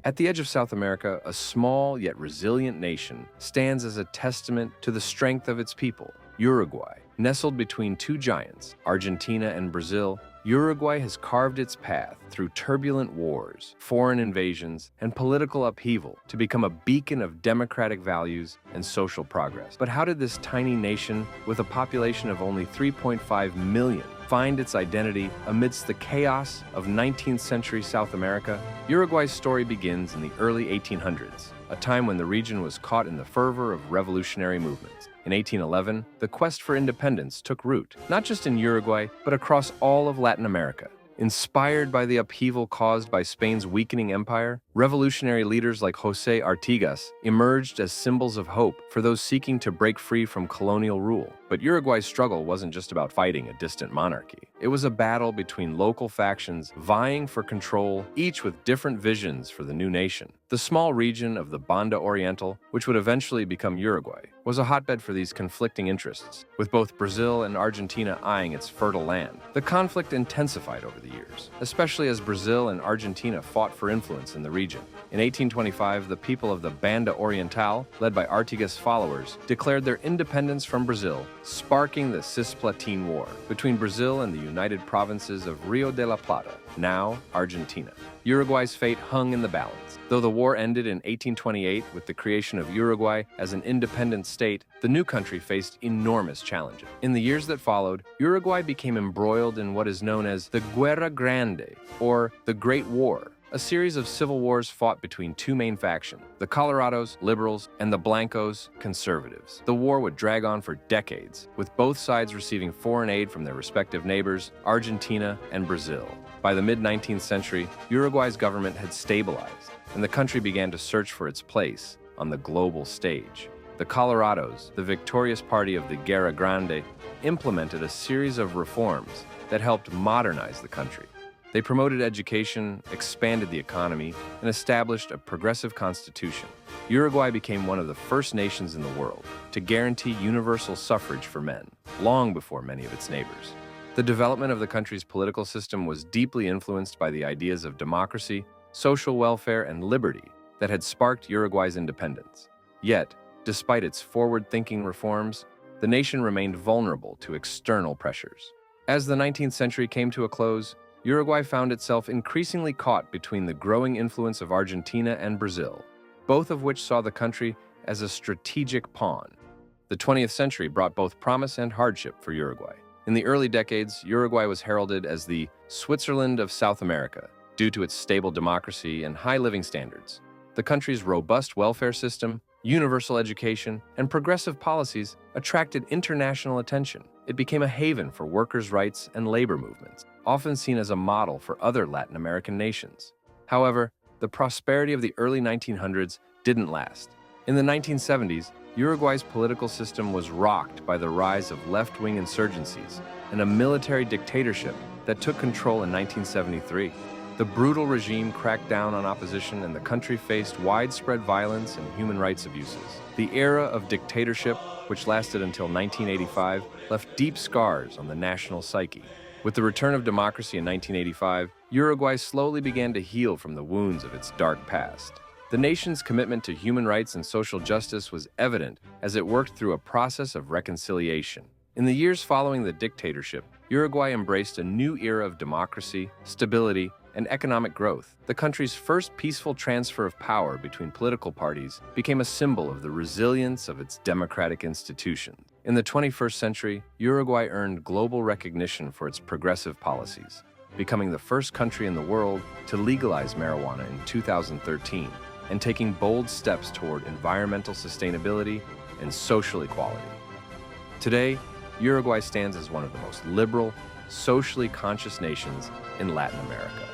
At the edge of South America, a small yet resilient nation stands as a testament to the strength of its people, Uruguay. Nestled between two giants, Argentina and Brazil, Uruguay has carved its path through turbulent wars, foreign invasions, and political upheaval to become a beacon of democratic values and social progress. But how did this tiny nation, with a population of only 3.5 million, find its identity amidst the chaos of 19th century South America? Uruguay's story begins in the early 1800s, a time when the region was caught in the fervor of revolutionary movements. In 1811, the quest for independence took root, not just in Uruguay, but across all of Latin America. Inspired by the upheaval caused by Spain's weakening empire, revolutionary leaders like José Artigas emerged as symbols of hope for those seeking to break free from colonial rule. But Uruguay's struggle wasn't just about fighting a distant monarchy. It was a battle between local factions vying for control, each with different visions for the new nation. The small region of the Banda Oriental, which would eventually become Uruguay, was a hotbed for these conflicting interests, with both Brazil and Argentina eyeing its fertile land. The conflict intensified over the years, especially as Brazil and Argentina fought for influence in the region. In 1825, the people of the Banda Oriental, led by Artigas' followers, declared their independence from Brazil, sparking the Cisplatine War between Brazil and the United Provinces of Rio de la Plata, now Argentina. Uruguay's fate hung in the balance. Though the war ended in 1828 with the creation of Uruguay as an independent state, the new country faced enormous challenges. In the years that followed, Uruguay became embroiled in what is known as the Guerra Grande, or the Great War, a series of civil wars fought between two main factions, the Colorados, liberals, and the Blancos, conservatives. The war would drag on for decades, with both sides receiving foreign aid from their respective neighbors, Argentina and Brazil. By the mid-19th century, Uruguay's government had stabilized, and the country began to search for its place on the global stage. The Colorados, the victorious party of the Guerra Grande, implemented a series of reforms that helped modernize the country. They promoted education, expanded the economy, and established a progressive constitution. Uruguay became one of the first nations in the world to guarantee universal suffrage for men, long before many of its neighbors. The development of the country's political system was deeply influenced by the ideas of democracy, social welfare, and liberty that had sparked Uruguay's independence. Yet, despite its forward-thinking reforms, the nation remained vulnerable to external pressures. As the 19th century came to a close, Uruguay found itself increasingly caught between the growing influence of Argentina and Brazil, both of which saw the country as a strategic pawn. The 20th century brought both promise and hardship for Uruguay. In the early decades, Uruguay was heralded as the Switzerland of South America due to its stable democracy and high living standards. The country's robust welfare system, universal education, and progressive policies attracted international attention. It became a haven for workers' rights and labor movements, often seen as a model for other Latin American nations. However, the prosperity of the early 1900s didn't last. In the 1970s, Uruguay's political system was rocked by the rise of left-wing insurgencies and a military dictatorship that took control in 1973. The brutal regime cracked down on opposition, and the country faced widespread violence and human rights abuses. The era of dictatorship, which lasted until 1985, left deep scars on the national psyche. With the return of democracy in 1985, Uruguay slowly began to heal from the wounds of its dark past. The nation's commitment to human rights and social justice was evident as it worked through a process of reconciliation. In the years following the dictatorship, Uruguay embraced a new era of democracy, stability, and economic growth. The country's first peaceful transfer of power between political parties became a symbol of the resilience of its democratic institutions. In the 21st century, Uruguay earned global recognition for its progressive policies, becoming the first country in the world to legalize marijuana in 2013, and taking bold steps toward environmental sustainability and social equality. Today, Uruguay stands as one of the most liberal, socially conscious nations in Latin America.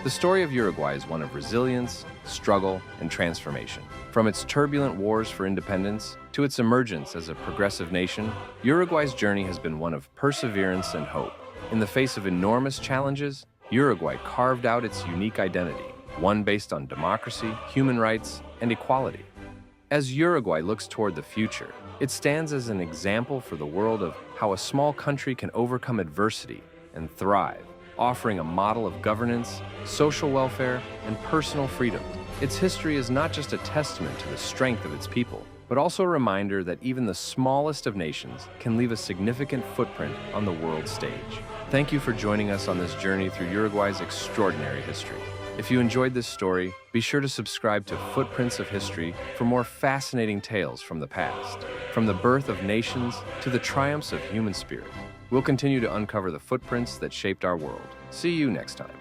The story of Uruguay is one of resilience, struggle, and transformation. From its turbulent wars for independence to its emergence as a progressive nation, Uruguay's journey has been one of perseverance and hope. In the face of enormous challenges, Uruguay carved out its unique identity, one based on democracy, human rights, and equality. As Uruguay looks toward the future, it stands as an example for the world of how a small country can overcome adversity and thrive, offering a model of governance, social welfare, and personal freedom. Its history is not just a testament to the strength of its people, but also a reminder that even the smallest of nations can leave a significant footprint on the world stage. Thank you for joining us on this journey through Uruguay's extraordinary history. If you enjoyed this story, be sure to subscribe to Footprints of History for more fascinating tales from the past. From the birth of nations to the triumphs of human spirit, we'll continue to uncover the footprints that shaped our world. See you next time.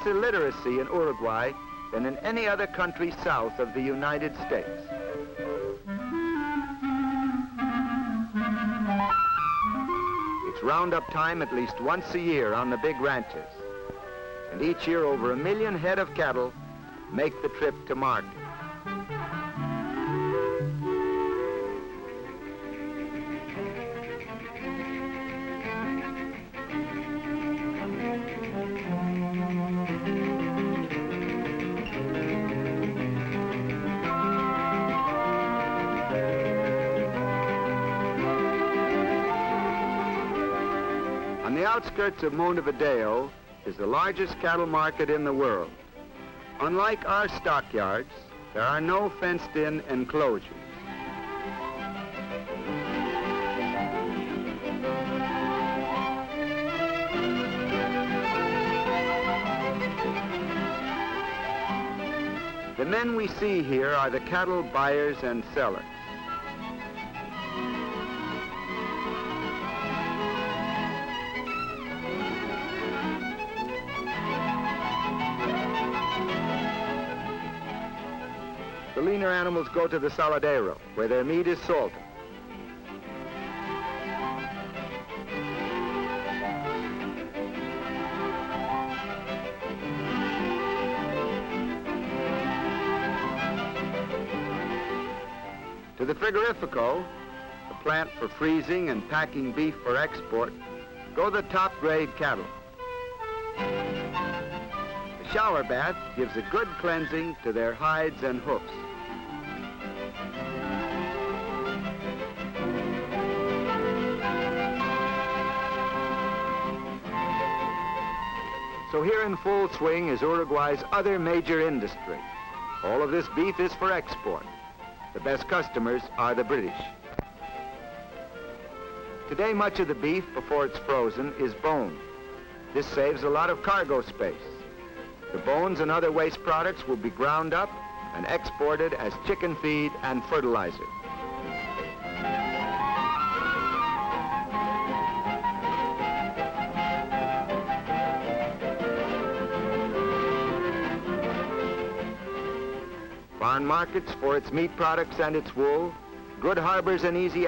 Illiteracy in Uruguay than in any other country south of the United States. It's roundup time at least once a year on the big ranches. And each year over 1 million head of cattle make the trip to market. On the outskirts of Montevideo is the largest cattle market in the world. Unlike our stockyards, there are no fenced-in enclosures. The men we see here are the cattle buyers and sellers. The leaner animals go to the saladero, where their meat is salted. To the frigorifico, the plant for freezing and packing beef for export, go the top-grade cattle. The shower bath gives a good cleansing to their hides and hoofs. So here in full swing is Uruguay's other major industry. All of this beef is for export. The best customers are the British. Today, much of the beef, before it's frozen, is boned. This saves a lot of cargo space. The bones and other waste products will be ground up and exported as chicken feed and fertilizer. Barn markets for its meat products and its wool, good harbors and easy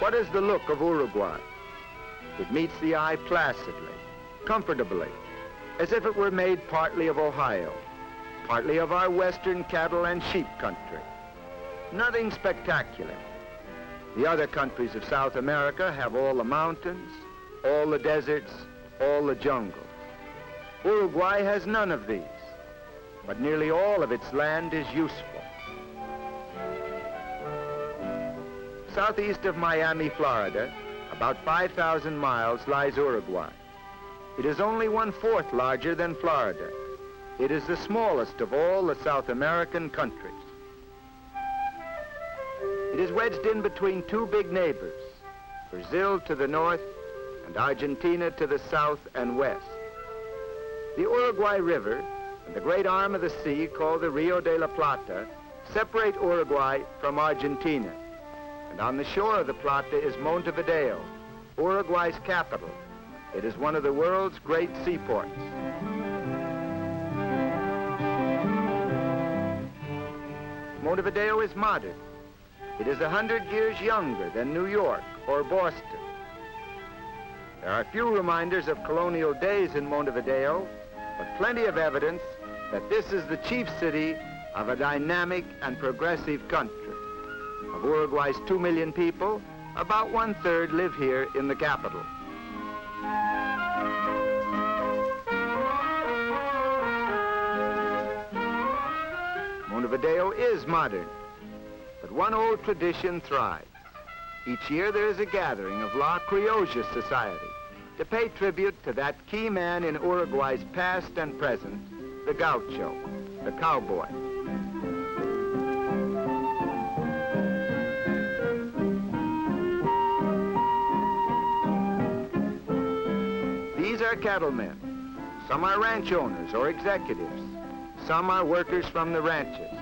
What is the look of Uruguay? It meets the eye placidly, comfortably, as if it were made partly of Ohio, partly of our western cattle and sheep country. Nothing spectacular. The other countries of South America have all the mountains, all the deserts, all the jungle. Uruguay has none of these. but nearly all of its land is useful. Southeast of Miami, Florida, about 5,000 miles, lies Uruguay. It is only 1/4 larger than Florida. It is the smallest of all the South American countries. It is wedged in between two big neighbors, Brazil to the north and Argentina to the south and west. The Uruguay River and the great arm of the sea called the Rio de la Plata separate Uruguay from Argentina. And on the shore of the Plata is Montevideo, Uruguay's capital. It is one of the world's great seaports. Montevideo is modern. It is 100 years younger than New York or Boston. There are few reminders of colonial days in Montevideo, but plenty of evidence that this is the chief city of a dynamic and progressive country. Of Uruguay's 2 million people, about 1/3 live here in the capital. Montevideo is modern, but one old tradition thrives. Each year there is a gathering of La Criolla Society to pay tribute to that key man in Uruguay's past and present, the gaucho, the cowboy. These are cattlemen. Some are ranch owners or executives. Some are workers from the ranches.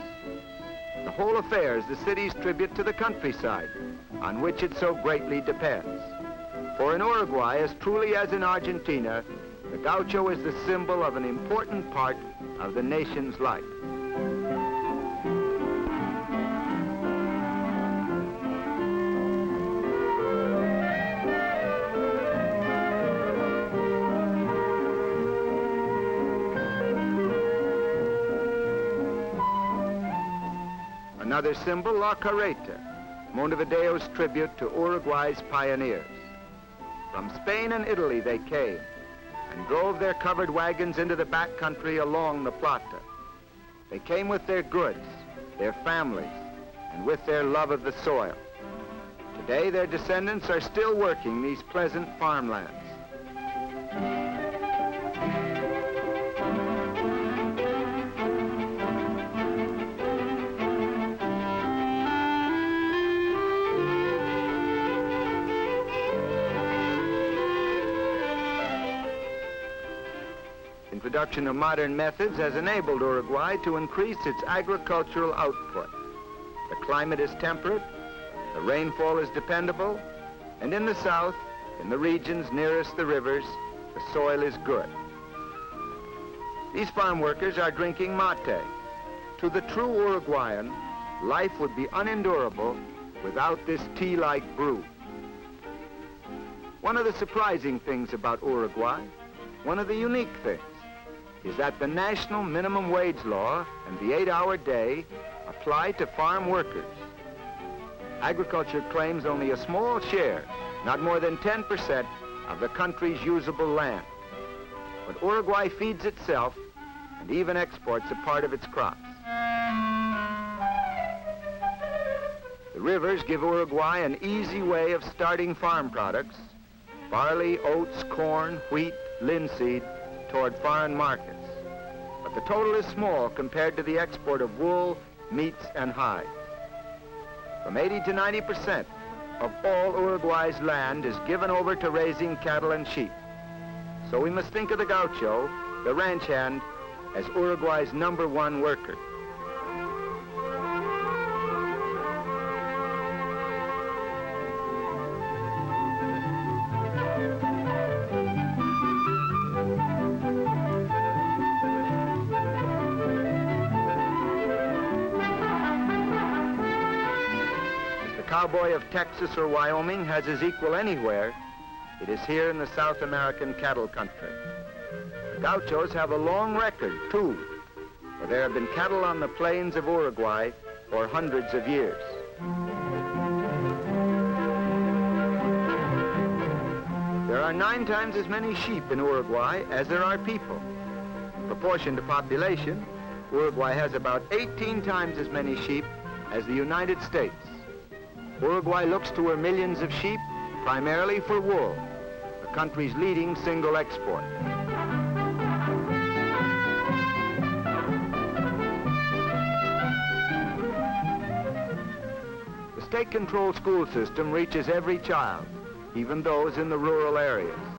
The whole affair is the city's tribute to the countryside, on which it so greatly depends. For in Uruguay, as truly as in Argentina, the gaucho is the symbol of an important part of the nation's life. Another symbol, La Carreta, Montevideo's tribute to Uruguay's pioneers. From Spain and Italy they came and drove their covered wagons into the backcountry along the Plata. They came with their goods, their families, and with their love of the soil. Today their descendants are still working these pleasant farmlands. Introduction of modern methods has enabled Uruguay to increase its agricultural output. The climate is temperate, the rainfall is dependable, and in the south, in the regions nearest the rivers, the soil is good. These farm workers are drinking mate. To the true Uruguayan, life would be unendurable without this tea-like brew. One of the surprising things about Uruguay, one of the unique things, is that the national minimum wage law and the 8-hour day apply to farm workers. Agriculture claims only a small share, not more than 10% of the country's usable land. But Uruguay feeds itself and even exports a part of its crops. The rivers give Uruguay an easy way of starting farm products, barley, oats, corn, wheat, linseed, toward foreign markets. But the total is small compared to the export of wool, meats, and hides. From 80 to 90% of all Uruguay's land is given over to raising cattle and sheep. So we must think of the gaucho, the ranch hand, as Uruguay's #1 worker. Cowboy of Texas or Wyoming has his equal anywhere. It is here in the South American cattle country. The gauchos have a long record, too, for there have been cattle on the plains of Uruguay for hundreds of years. There are 9 times as many sheep in Uruguay as there are people. In proportion to population, Uruguay has about 18 times as many sheep as the United States. Uruguay looks to her millions of sheep primarily for wool, the country's leading single export. The state-controlled school system reaches every child, even those in the rural areas.